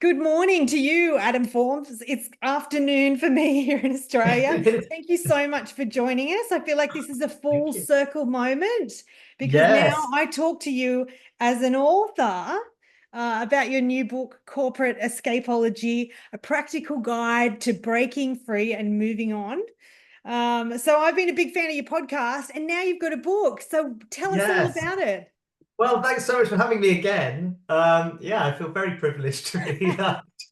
Good morning to you, Adam Forbes. It's afternoon for me here in Australia. Thank you so much for joining us. I feel like this is a full Thank you. circle moment because now Yes, I talk to you as an author about your new book, Corporate Escapology, a practical guide to breaking free and moving on. So I've been a big fan of your podcast, and now you've got a book. So tell us all yes. about it. Well, thanks so much for having me again. Yeah, I feel very privileged to be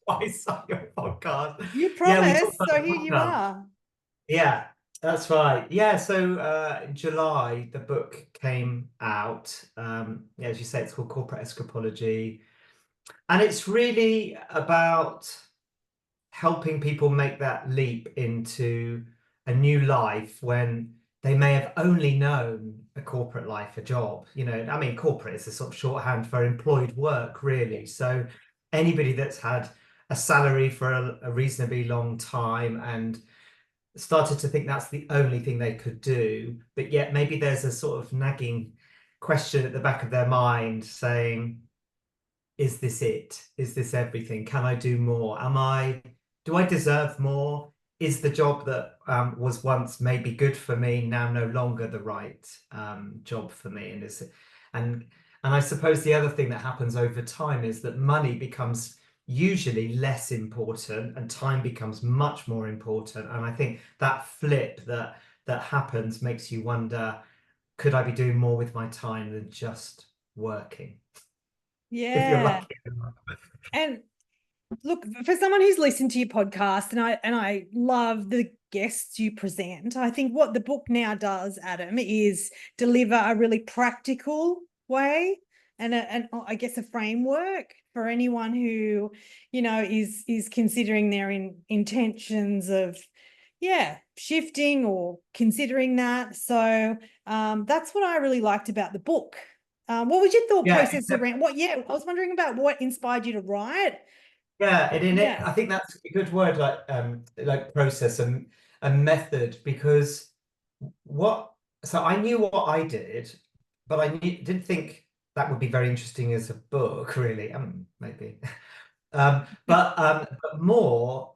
twice on your podcast. You Yeah, we talked promised, about so the here book you club. are. Yeah, that's right. Yeah, so in July, the book came out. Yeah, as you say, it's called Corporate Escapology. And it's really about helping people make that leap into a new life when they may have only known a corporate life, a job. I mean, corporate is a sort of shorthand for employed work, really. So anybody that's had a salary for a reasonably long time and started to think that's the only thing they could do, but yet maybe there's a sort of nagging question at the back of their mind saying, is this it? Is this everything? Can I do more? Do I deserve more? Is the job that was once maybe good for me now no longer the right job for me? And and I suppose the other thing that happens over time is that money becomes usually less important and time becomes much more important. And I think that flip that happens makes you wonder, could I be doing more with my time than just working? If you're Yeah. lucky. And look, for someone who's listened to your podcast, and I love the guests you present, I think what the book now does, Adam, is deliver a really practical way and I guess a framework for anyone who, is considering their intentions of shifting or considering that. So that's what I really liked about the book. What was your thought Yeah, process around what? Yeah, I was wondering about what inspired you to write. yeah, and in it, Yeah. I think that's a good word, like process and method, because what so I knew what I did, but didn't think that would be very interesting as a book, really. Maybe. But the more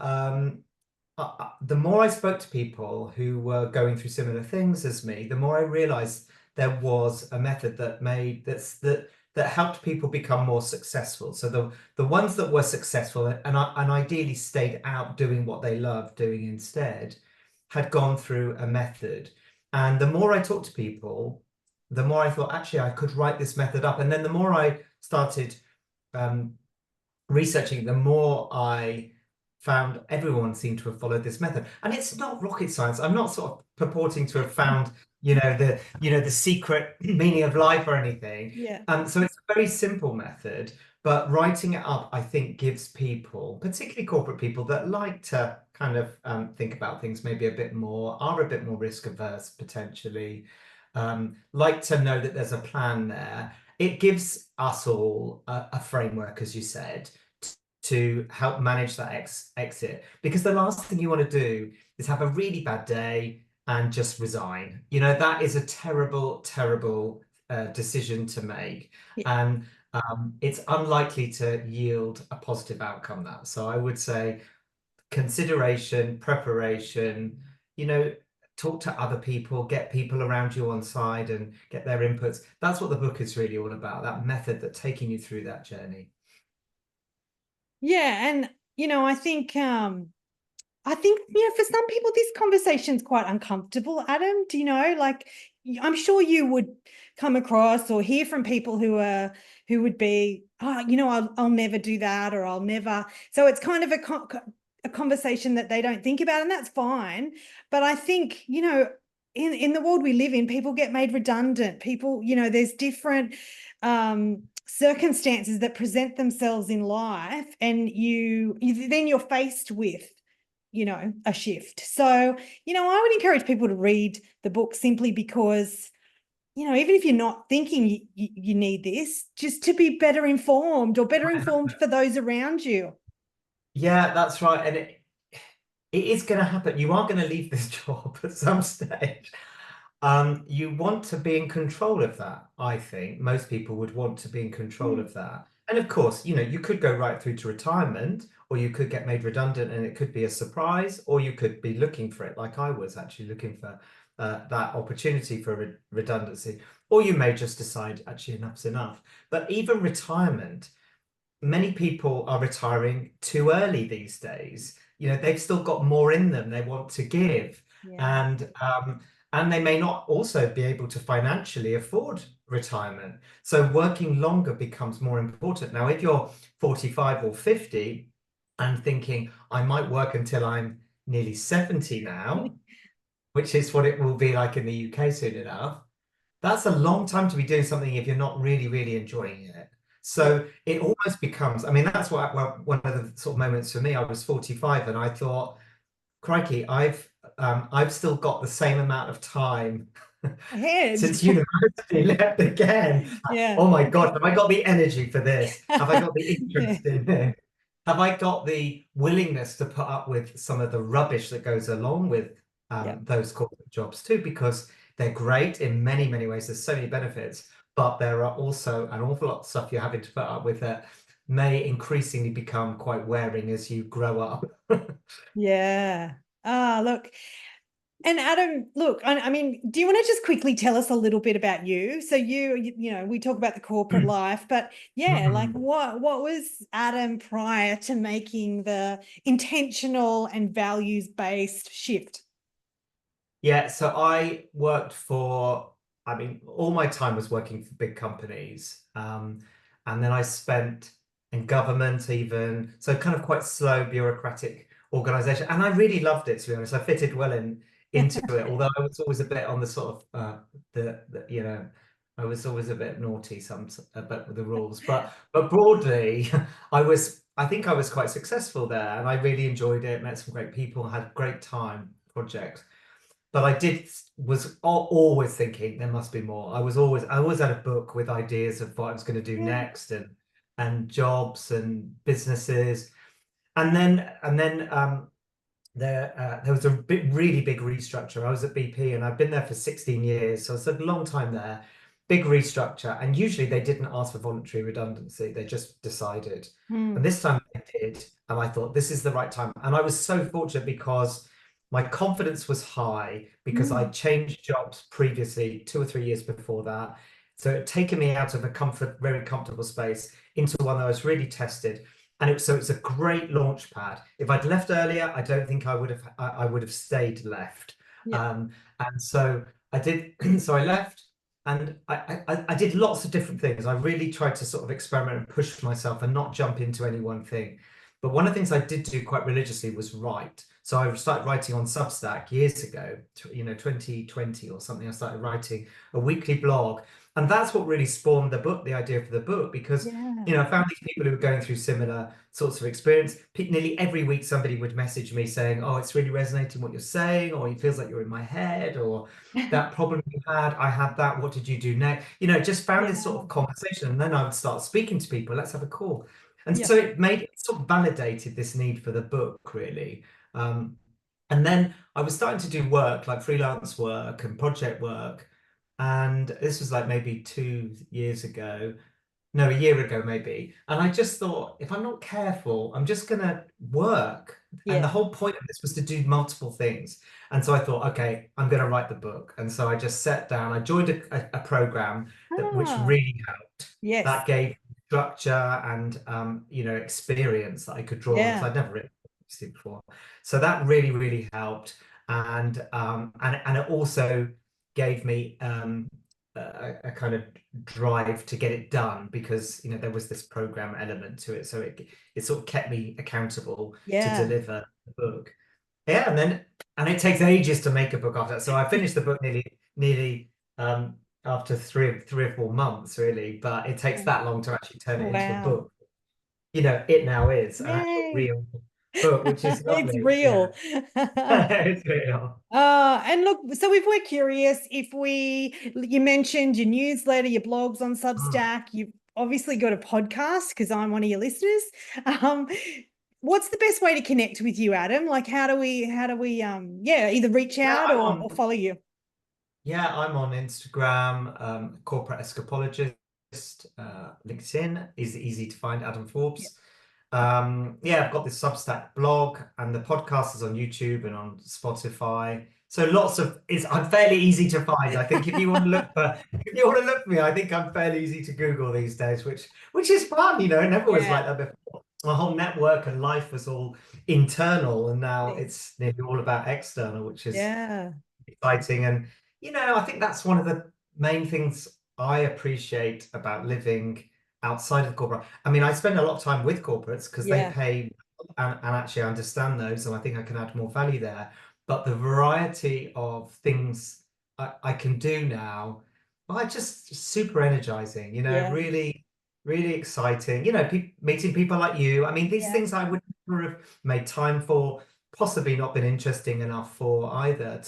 I spoke to people who were going through similar things as me, the more I realized there was a method that helped people become more successful. So the ones that were successful and ideally stayed out doing what they loved doing instead had gone through a method. And the more I talked to people, the more I thought, actually, I could write this method up. And then the more I started um, researching, the more I found everyone seemed to have followed this method. And it's not rocket science. I'm not sort of purporting to have found, the secret meaning of life or anything. Yeah. So it's a very simple method, but writing it up, I think, gives people, particularly corporate people that like to kind of think about things maybe a bit more, are a bit more risk averse potentially, like to know that there's a plan there. It gives us all a framework, as you said, to help manage that exit. Because the last thing you want to do is have a really bad day and just resign. That is a terrible, terrible decision to make. Yeah. And it's unlikely to yield a positive outcome, that. So I would say consideration, preparation, you know, talk to other people, get people around you on side and get their inputs. That's what the book is really all about, that method that taking you through that journey. Yeah. And for some people this conversation's quite uncomfortable, Adam. Like I'm sure you would come across or hear from people who would be, oh, I'll never do that, or I'll never. So it's kind of a conversation that they don't think about, and that's fine. But I think, in the world we live in, people get made redundant. People, there's different circumstances that present themselves in life, and then you're faced with a shift. So I would encourage people to read the book simply because even if you're not thinking you need this, just to be better informed, or better informed for those around you. Yeah, that's right. And it is going to happen. You are going to leave this job at some stage. You want to be in control of that, I think. Most people would want to be in control Mm. of that. And of course, you could go right through to retirement, or you could get made redundant and it could be a surprise, or you could be looking for it, like I was actually looking for that opportunity for redundancy, or you may just decide actually enough's enough. But even retirement, many people are retiring too early these days. They've still got more in them they want to give, Yeah. and they may not also be able to financially afford retirement. So working longer becomes more important. Now, if you're 45 or 50 and thinking, I might work until I'm nearly 70 now, which is what it will be like in the UK soon enough, that's a long time to be doing something if you're not really, really enjoying it. Yeah. So it almost becomes, I mean, that's what one of the sort of moments for me. I was 45 and I thought, crikey, I've still got the same amount of time Ahead. since university left again. Yeah. Oh my God, have I got the energy for this? Have I got the Yeah. interest in it? Have I got the willingness to put up with some of the rubbish that goes along with Yeah. those corporate jobs too? Because they're great in many, many ways. There's so many benefits, but there are also an awful lot of stuff you're having to put up with that may increasingly become quite wearing as you grow up. Yeah. Look, and Adam, look, I mean, do you want to just quickly tell us a little bit about you? So we talk about the corporate life, but yeah, like Mm. what was Adam prior to making the intentional and values-based shift? Yeah, so I worked for, I mean, all my time was working for big companies. And then I spent in government even, so kind of quite slow bureaucratic organization. And I really loved it, to be honest. I fitted well into it, although I was always a bit on the sort of I was always a bit naughty about with the rules. But broadly, I think I was quite successful there and I really enjoyed it, met some great people, had a great time project. But was always thinking there must be more. I always had a book with ideas of what I was going to do Yeah. next, and jobs and businesses. And then there was a really big restructure. I was at BP and I've been there for 16 years, so it's a long time there. Big restructure, and usually they didn't ask for voluntary redundancy, they just decided. And Mm. this time they did, and I thought this is the right time. And I was so fortunate because my confidence was high because I Mm. changed jobs previously 2 or 3 years before that. So it had taken me out of a very comfortable space into one that I was really tested. And it's a great launch pad. If I'd left earlier, I don't think I would have stayed left. Yeah. And so I did. So I left, and I did lots of different things. I really tried to sort of experiment and push myself and not jump into any one thing. But one of the things I did do quite religiously was write. So I started writing on Substack years ago, 2020 or something. I started writing a weekly blog, and that's what really spawned the book, the idea for the book, because Yeah. I found these people who were going through similar sorts of experience. Nearly every week, somebody would message me saying, "Oh, it's really resonating what you're saying," or "It feels like you're in my head," or "That problem you had, I had that. What did you do next?" Just found this Yeah. sort of conversation, and then I would start speaking to people. Let's have a call, and Yeah. so it sort of validated this need for the book, really. Um, and then I was starting to do work like freelance work and project work, and this was like maybe 2 years ago, no, a year ago maybe. And I just thought, if I'm not careful, I'm just gonna work. And the Yeah. whole point of this was to do multiple things. And so I thought, okay, I'm gonna write the book. And so I just sat down, I joined a program which Ah, really helped. yes. That gave structure and experience that I could draw on because Yeah. I'd never written before. So that really, really helped. And it also gave me a kind of drive to get it done because there was this program element to it, so it sort of kept me accountable to Yeah. deliver the book. Yeah, and it takes ages to make a book after that. So I finished the book nearly after three or 4 months really, but it takes that long to actually turn it into a Wow. book. It now is an actual Yay. real book, which is It's lovely. Yeah. real. It's real. And look, so if we're curious, you mentioned your newsletter, your blogs on Mm. Substack, you've obviously got a podcast because I'm one of your listeners. Um, what's the best way to connect with you, Adam? Like, yeah, either reach Yeah, out I'm or on. follow you? Yeah, I'm on Instagram, corporate escapologist. LinkedIn is easy to find, Adam Yeah. Forbes. Yeah, I've got this Substack blog, and the podcast is on YouTube and on Spotify. So lots of I'm fairly easy to find. I think if you want to look for me, I think I'm fairly easy to Google these days, which is fun, you know. It never was Yeah. like that before. My whole network and life was all internal, and now it's nearly all about external, which is Yeah. exciting. And I think that's one of the main things I appreciate about living outside of corporate. I mean, I spend a lot of time with corporates because they Yeah. pay, and actually I understand those, and I think I can add more value there. But the variety of things I can do now are just super energizing, Yeah. really, really exciting. Meeting people like you. I mean, these Yeah. things I would never have made time for, possibly not been interesting enough for either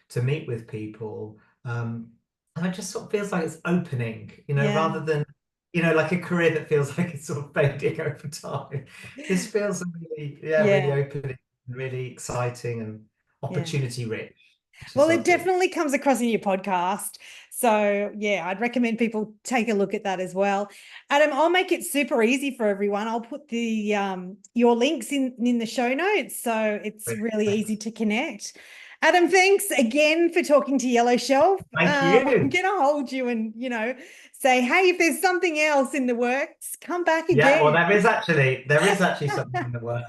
to meet with people. And it just sort of feels like it's opening, Yeah. rather than, like a career that feels like it's sort of fading over time. This feels really, yeah, really Yeah. opening, really exciting and Yeah. opportunity rich, which is Well, it lovely. definitely comes across in your podcast. So, yeah, I'd recommend people take a look at that as well. Adam, I'll make it super easy for everyone. I'll put the your links in the show notes, so it's Great. really easy Thanks. to connect. Adam, thanks again for talking to Yellow Shelf. Thank I'm you. going to hold you and, say, hey, if there's something else in the works, come back Yeah, well, again. there is actually something in the work.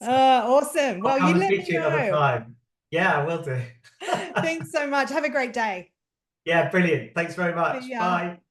Awesome. I'll Well, come you and let speak me to you another know. time. Yeah, I will do. Thanks so much. Have a great day. Yeah, brilliant. Thanks very See much. ya. Bye.